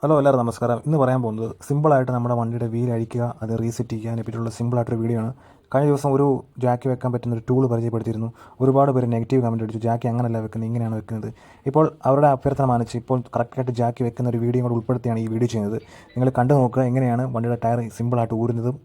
Hello എല്ലാവരും നമസ്കാരം. ഇന്ന് പറയാൻ പോകുന്നത് സിമ്പിളായിട്ട് നമ്മുടെ വണ്ടിയുടെ വീൽ അഴിക്കുക, അത് റീസെറ്റ് ചെയ്യാനെ പറ്റിയുള്ള സിമ്പിളായിട്ടൊരു വീഡിയോ ആണ്. കഴിഞ്ഞ ദിവസം ഒരു ജാക്കി വെക്കാൻ പറ്റുന്ന ഒരു ടൂൾ പരിചയപ്പെടുത്തിയിരുന്നു. ഒരുപാട് പേര് നെഗറ്റീവ് കമൻറ്റ് അടിച്ചു, ജാക്കി അങ്ങനെയല്ല വെക്കുന്നത്, ഇങ്ങനെയാണ് വെക്കുന്നത്. ഇപ്പോൾ അവരുടെ അഭ്യർത്ഥന മാനിച്ച് ഇപ്പോൾ കറക്റ്റായിട്ട് ജാക്കി വെക്കുന്ന ഒരു വീഡിയോ കൂടെ ഉൾപ്പെടുത്തിയാണ് ഈ വീഡിയോ ചെയ്യുന്നത്. നിങ്ങൾ കണ്ടു നോക്കുക എങ്ങനെയാണ് വണ്ടിയുടെ ടയർ സിമ്പിളായിട്ട് ഊരുന്നതും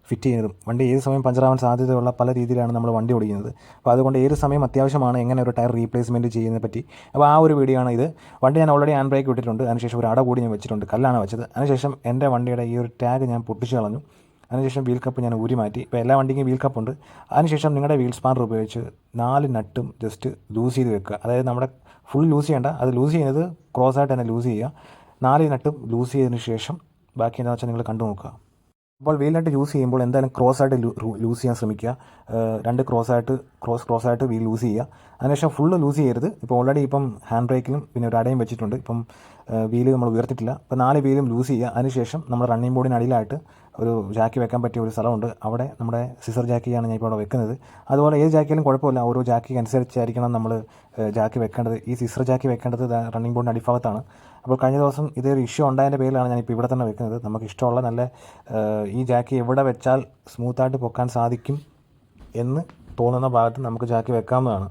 ഫിറ്റ് ചെയ്യുന്നതും. വണ്ടി ഏത് സമയം പഞ്ചറാവാൻ സാധ്യതയുള്ള പല രീതിയിലാണ് നമ്മൾ വണ്ടി ഓടിക്കുന്നത്. അപ്പോൾ അതുകൊണ്ട് ഏത് സമയം അത്യാവശ്യമാണ് എങ്ങനെ ഒരു ടയർ റീപ്ലേസ്മെൻറ്റ് ചെയ്യുന്നതിനെ പറ്റി. അപ്പോൾ ആ ഒരു വീഡിയോ ആണ് ഇത്. വണ്ടി ഞാൻ ഓൾറെഡി ഹാൻഡ് ബ്രേക്ക് ഇട്ടിട്ടുണ്ട്. അതിനുശേഷം ഒരു അട കൂടി ഞാൻ വെച്ചിട്ടുണ്ട്, കല്ലാണ് വെച്ചത്. അതിനുശേഷം എൻ്റെ വണ്ടിയുടെ ഈ ഒരു ടാഗ് ഞാൻ പൊട്ടിച്ച് കളഞ്ഞു. അതിനുശേഷം വീൽ കപ്പ് ഞാൻ ഊരി മാറ്റി. ഇപ്പോൾ എല്ലാ വണ്ടിക്കും വീൽ കപ്പുണ്ട്. അതിനുശേഷം നിങ്ങളുടെ വീൽ സ്പാനർ ഉപയോഗിച്ച് 4 നട്ടും ജസ്റ്റ് ലൂസ് ചെയ്ത് വെക്കുക. അതായത് നമ്മുടെ ഫുൾ ലൂസ് ചെയ്യേണ്ട, അത് ലൂസ് ചെയ്യുന്നത് ക്രോസായിട്ട് തന്നെ ലൂസ് ചെയ്യുക. 4 നട്ടും ലൂസ് ചെയ്തതിന് ശേഷം ബാക്കി എന്താണെന്ന് വെച്ചാൽ നിങ്ങൾ കണ്ടു നോക്കുക. അപ്പോൾ വീൽ നട്ട് യൂസ് ചെയ്യുമ്പോൾ എന്തായാലും ക്രോസായിട്ട് ലൂസ് ചെയ്യാൻ ശ്രമിക്കുക. 2 ക്രോസായിട്ട് വീൽ ലൂസ് ചെയ്യുക. അതിനുശേഷം ഫുള്ള് ലൂസ് ചെയ്യരുത്. ഇപ്പോൾ ഓൾറെഡി ഹാൻഡ് ബ്രേക്കിലും പിന്നെ ഒരു അടയും വെച്ചിട്ടുണ്ട്. വീല് നമ്മൾ ഉയർത്തിയിട്ടില്ല. അപ്പോൾ 4 വീലും ലൂസ് ചെയ്യുക. അതിനുശേഷം നമ്മൾ റണ്ണിങ് ബോർഡിന് അടിയിലായിട്ട് ഒരു ജാക്കി വെക്കാൻ പറ്റിയ ഒരു സ്ഥലമുണ്ട്. അവിടെ നമ്മുടെ സിസർ ജാക്കിയാണ് ഞാൻ ഇപ്പോൾ അവിടെ വെക്കുന്നത്. അതുപോലെ ഏത് ജാക്കിയാലും കുഴപ്പമില്ല, ഓരോ ജാക്കിക്ക് അനുസരിച്ചായിരിക്കണം നമ്മൾ ജാക്കി വെക്കേണ്ടത്. ഈ സിസർ ജാക്കി വെക്കേണ്ടത് റണ്ണിങ് ബോർഡിൻ്റെ അടിഭാഗത്താണ്. അപ്പോൾ കഴിഞ്ഞ ദിവസം ഇതൊരു ഇഷ്യൂ ഉണ്ടായതിൻ്റെ പേരിലാണ് ഞാനിപ്പോൾ ഇവിടെ തന്നെ വെക്കുന്നത്. നമുക്ക് ഇഷ്ടമുള്ള നല്ല ഈ ജാക്കി എവിടെ വെച്ചാൽ സ്മൂത്തായിട്ട് പൊക്കാൻ സാധിക്കും എന്ന് തോന്നുന്ന ഭാഗത്ത് നമുക്ക് ജാക്കി വെക്കാവുന്നതാണ്.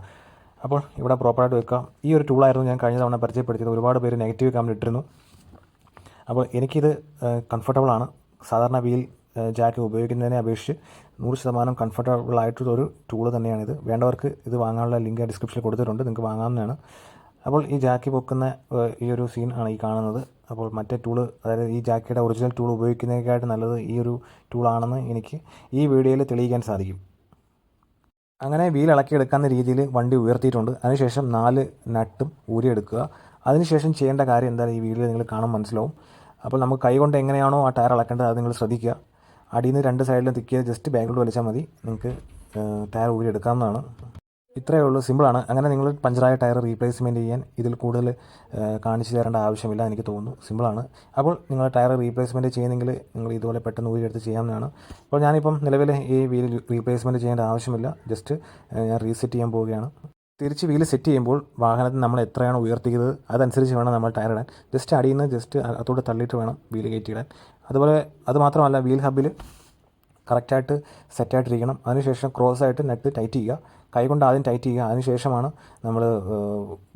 അപ്പോൾ ഇവിടെ പ്രോപ്പറായിട്ട് വെക്കാം. ഈ ഒരു ടൂളായിരുന്നു ഞാൻ കഴിഞ്ഞ തവണ പരിചയപ്പെടുത്തിയത്. ഒരുപാട് പേര് നെഗറ്റീവ് കമൻറ്റ് ഇട്ടിരുന്നു. അപ്പോൾ എനിക്കിത് കംഫർട്ടബിളാണ്. സാധാരണ വീൽ ജാക്ക് ഉപയോഗിക്കുന്നതിനെ അപേക്ഷിച്ച് 100% കംഫർട്ടബിൾ ആയിട്ടുള്ളൊരു ടൂള് തന്നെയാണിത്. വേണ്ടവർക്ക് ഇത് വാങ്ങാനുള്ള ലിങ്ക് ഡിസ്ക്രിപ്ഷനിൽ കൊടുത്തിട്ടുണ്ട്, നിങ്ങൾക്ക് വാങ്ങാവുന്നതാണ്. അപ്പോൾ ഈ ജാക്കി പൊക്കുന്ന ഈ ഒരു സീൻ ആണ് ഈ കാണുന്നത്. അപ്പോൾ മറ്റേ ടൂള്, അതായത് ഈ ജാക്കിയുടെ ഒറിജിനൽ ടൂൾ ഉപയോഗിക്കുന്നതിനേക്കായിട്ട് നല്ലത് ഈ ഒരു ടൂളാണെന്ന് എനിക്ക് ഈ വീഡിയോയിൽ തെളിയിക്കാൻ സാധിക്കും. അങ്ങനെ വീൽ ഇളക്കിയെടുക്കാവുന്ന രീതിയിൽ വണ്ടി ഉയർത്തിയിട്ടുണ്ട്. അതിനുശേഷം 4 നട്ടും ഊരിയെടുക്കുക. അതിനുശേഷം ചെയ്യേണ്ട കാര്യം എന്തായാലും ഈ വീഡിയോയിൽ നിങ്ങൾ കാണാൻ മനസ്സിലാവും. അപ്പോൾ നമുക്ക് കൈകൊണ്ട് എങ്ങനെയാണോ ആ ടയർ ഇളക്കേണ്ടത് അത് നിങ്ങൾ ശ്രദ്ധിക്കുക. അടിയിൽ നിന്ന് 2 സൈഡിലും തിക്കിയത് ജസ്റ്റ് ബാക്കിലോട്ട് വലിച്ചാൽ മതി, നിങ്ങൾക്ക് ടയർ ഊരിയെടുക്കാവുന്നതാണ്. ഇത്രയേ ഉള്ളൂ, സിമ്പിളാണ്. അങ്ങനെ നിങ്ങൾ പഞ്ചറായ ടയർ റീപ്ലേസ്മെൻറ്റ് ചെയ്യാൻ ഇതിൽ കൂടുതൽ കാണിച്ചു തരേണ്ട ആവശ്യമില്ല എനിക്ക് തോന്നുന്നു. സിമ്പിളാണ്. അപ്പോൾ നിങ്ങൾ ടയർ റീപ്ലേസ്മെൻറ്റ് ചെയ്യുന്നെങ്കിൽ നിങ്ങൾ ഇതുപോലെ പെട്ടെന്ന് ഊരിയെടുത്ത് ചെയ്യാവുന്നതാണ്. അപ്പോൾ ഞാനിപ്പം നിലവിൽ ഈ വീൽ റീപ്ലേസ്മെൻറ്റ് ചെയ്യേണ്ട ആവശ്യമില്ല. ജസ്റ്റ് ഞാൻ റീസെറ്റ് ചെയ്യാൻ പോവുകയാണ്. തിരിച്ച് വീല് സെറ്റ് ചെയ്യുമ്പോൾ വാഹനത്തിന് നമ്മൾ എത്രയാണോ ഉയർത്തിയത് അതനുസരിച്ച് വേണം നമ്മൾ ടയർ ഇടാൻ. ജസ്റ്റ് അടിയിൽ നിന്ന് ജസ്റ്റ് അതോടെ തള്ളിയിട്ട് വേണം വീല് കയറ്റിയിടാൻ. അതുപോലെ അതുമാത്രമല്ല, വീൽ ഹബിൽ കറക്റ്റായിട്ട് സെറ്റായിട്ടിരിക്കണം. അതിനുശേഷം ക്രോസായിട്ട് നെറ്റ് ടൈറ്റ് ചെയ്യുക. കൈകൊണ്ട് ആദ്യം ടൈറ്റ് ചെയ്യുക. അതിനുശേഷമാണ് നമ്മൾ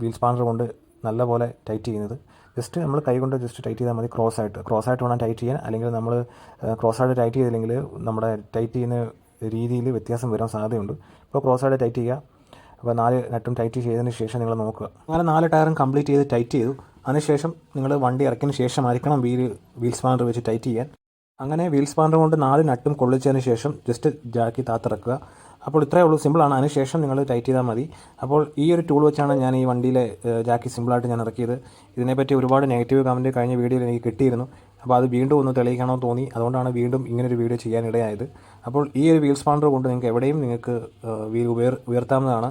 വീൽ സ്പാനർ കൊണ്ട് നല്ലപോലെ ടൈറ്റ് ചെയ്യുന്നത്. ജസ്റ്റ് നമ്മൾ കൈകൊണ്ട് ജസ്റ്റ് ടൈറ്റ് ചെയ്താൽ മതി. ക്രോസായിട്ട് വേണം ടൈറ്റ് ചെയ്യാൻ. അല്ലെങ്കിൽ നമ്മൾ ക്രോസായിട്ട് ടൈറ്റ് ചെയ്തില്ലെങ്കിൽ നമ്മുടെ ടൈറ്റ് ചെയ്യുന്ന രീതിയിൽ വ്യത്യാസം വരാൻ സാധ്യതയുണ്ട്. ഇപ്പോൾ ക്രോസായിട്ട് ടൈറ്റ് ചെയ്യുക. അപ്പോൾ 4 നട്ടും ടൈറ്റ് ചെയ്തതിന് ശേഷം നിങ്ങൾ നോക്കുക. അങ്ങനെ 4 ടയറും കംപ്ലീറ്റ് ചെയ്ത് ടൈറ്റ് ചെയ്തു. അതിനുശേഷം നിങ്ങൾ വണ്ടി ഇറക്കിയതിന് ശേഷമായിരിക്കണം വീൽ സ്പാനർ വെച്ച് ടൈറ്റ് ചെയ്യാൻ. അങ്ങനെ വീൽ സ്പാനർ കൊണ്ട് 4 നട്ടും കൊള്ളിച്ചതിന് ശേഷം ജസ്റ്റ് ജാക്കി താത്തിറക്കുക. അപ്പോൾ ഇത്രയേ ഉള്ളൂ, സിമ്പിളാണ്. അതിനുശേഷം നിങ്ങൾ ടൈറ്റ് ചെയ്താൽ മതി. അപ്പോൾ ഈ ഒരു ടൂൾ വെച്ചാണ് ഞാൻ ഈ വണ്ടിയിലെ ജാക്കി സിമ്പിളായിട്ട് ഞാൻ ഇറക്കിയത്. ഇതിനെപ്പറ്റി ഒരുപാട് നെഗറ്റീവ് കമൻറ്റ് കഴിഞ്ഞ വീഡിയോയിൽ എനിക്ക് കിട്ടിയിരുന്നു. അപ്പോൾ അത് വീണ്ടും ഒന്ന് തെളിയിക്കണമെന്ന് തോന്നി. അതുകൊണ്ടാണ് വീണ്ടും ഇങ്ങനൊരു വീഡിയോ ചെയ്യാനിടയായത്. അപ്പോൾ ഈ ഒരു വീൽ സ്പാനർ കൊണ്ട് നിങ്ങൾക്ക് വീൽ ഉയർത്താവുന്നതാണ്.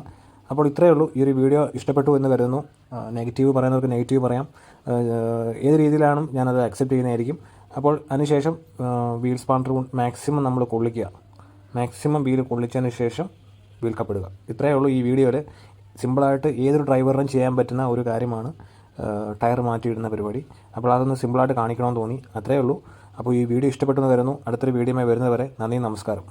അപ്പോൾ ഇത്രയേ ഉള്ളൂ. ഈ ഒരു വീഡിയോ ഇഷ്ടപ്പെട്ടു എന്ന് കരുതുന്നു. നെഗറ്റീവ് പറയുന്നവർക്ക് നെഗറ്റീവ് പറയാം. ഏത് രീതിയിലാണ് ഞാനത് അക്സെപ്റ്റ് ചെയ്യുന്നതായിരിക്കും. അപ്പോൾ അതിനുശേഷം വീൽ സ്പാനർ മാക്സിമം നമ്മൾ കൊള്ളിക്കുക. മാക്സിമം വീൽ കൊള്ളിച്ചതിന് ശേഷം വീൽ കപ്പിടുക. ഇത്രയേ ഉള്ളൂ ഈ വീഡിയോയിൽ. സിമ്പിളായിട്ട് ഏതൊരു ഡ്രൈവറിനും ചെയ്യാൻ പറ്റുന്ന ഒരു കാര്യമാണ് ടയർ മാറ്റിയിടുന്ന പരിപാടി. അപ്പോൾ അതൊന്ന് സിമ്പിളായിട്ട് കാണിക്കണമെന്ന് തോന്നി, അത്രയേ ഉള്ളൂ. അപ്പോൾ ഈ വീഡിയോ ഇഷ്ടപ്പെട്ടെന്ന് കരുതുന്നു. അടുത്തൊരു വീഡിയോയുമായി വരുന്നവരെ നന്ദി, നമസ്കാരം.